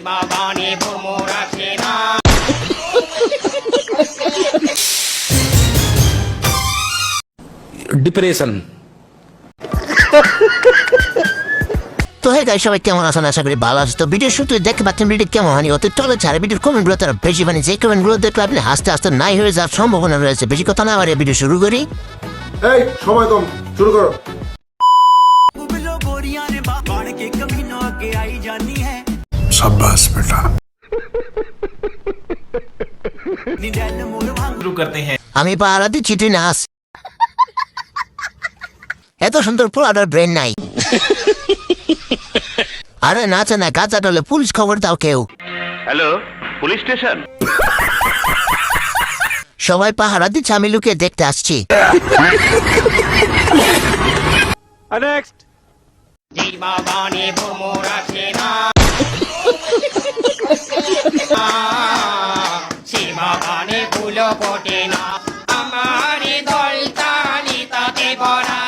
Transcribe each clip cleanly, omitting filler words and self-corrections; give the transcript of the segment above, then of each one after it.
বাগানে ভ্রমর আসে না। ডিপ্রেশন। তো হে গাইস, সবাই কেমন আছেন? আশা করি ভালো আছে। তো ভিডিও শুরুতে দেখতে পাচ্ছেন ভিডিও কেমন হয়নি, অত চলে ছাড়ে ভিডিওর কমেন্টগুলো তারা বেশি মানে যে কমেন্টগুলো দেখলে আপনি হাসতে হাসতে নাই হয়ে যাওয়ার সম্ভাবনা রয়েছে। বেশি কথা না বাড়িয়ে ভিডিও শুরু করি। এই সময় কম, শুরু করো। शाबाश बेटा। शुरू करते हैं। আমি পাহারা দিচ্ছি, তুই নাচ। এত সুন্দর পোলাটার ব্রেন নাই। আরে নাচে না, কাঁচা টলে পুলিশ খবর দাও কেউ। Hello, police station. সবাই পাহারা দিচ্ছে, আমি লুকিয়ে দেখতে আসছি। যে বাগানে ভ্রমর আসে না, সে বাগানে ফুল ফোটে না। আমার দল তালিতাতে ভরা,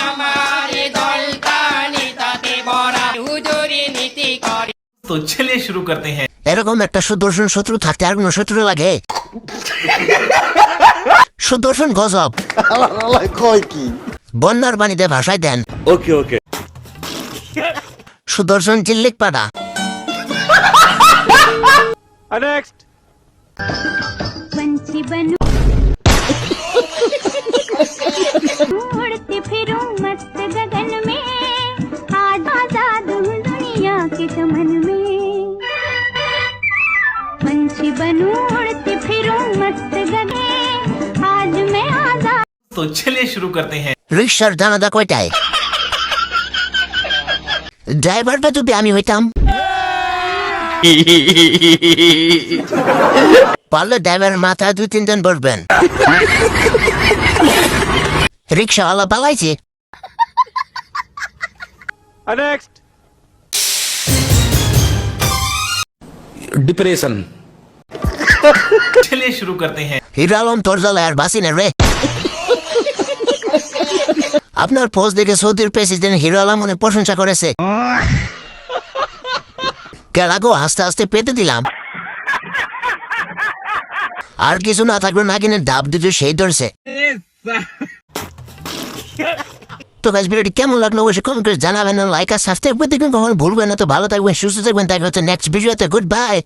আমার দল তালিতাতে ভরা। হুজুরি নীতি করে। तो चलिए शुरू करते हैं। এরকম একটা সুদর্শন শত্রু থাকতে আর কোন শত্রু লাগে? সুদর্শন গজব। বন্যার পানিতে ভাসায় দেন। ওকে ওকে। সুদর্শন চিল্লিক পাড়া। पंछी बनूं, उड़ती फिरूं मस्त गगन में, आज आजाद हूँ दुनिया के चमन में। पंछी बनूं, उड़ती फिरूं मस्त गगन में, आज मैं आजाद। तो चलिए शुरू करते हैं। রিক্সার জানাদা কয়টায়? ড্রাইভারটা যদি আমি হইতাম, পারলে ড্রাইভারের মাথায় 2-3 জন বসবেন। রিক্সাওয়ালা পালাইছে। डिप्रेशन। चलिए शुरू करते हैं। হিরো আলম তোর জ্বালায় আর বাসি না রে। আপনার পোস্ট দেখে সৌদির প্রেসিডেন্ট হিরো আলম অনেক প্রশংসা করেছে। কেলাগো আস্তে আস্তে পেতে দিলাম। আর কিছু না থাকলে নাগিনের ডাব দিতে সেই ধরছে। তো গাইস, ভিডিওটি কেমন লাগলো অবশ্যই কমেন্ট করে জানাবেন। লাইক আর সাবস্ক্রাইব করতে কিন্তু কখনো ভুলবেন না। তো ভালো থাকবেন, সুস্থ থাকবেন। দেখা হচ্ছে নেক্সট ভিডিওতে। Good bye.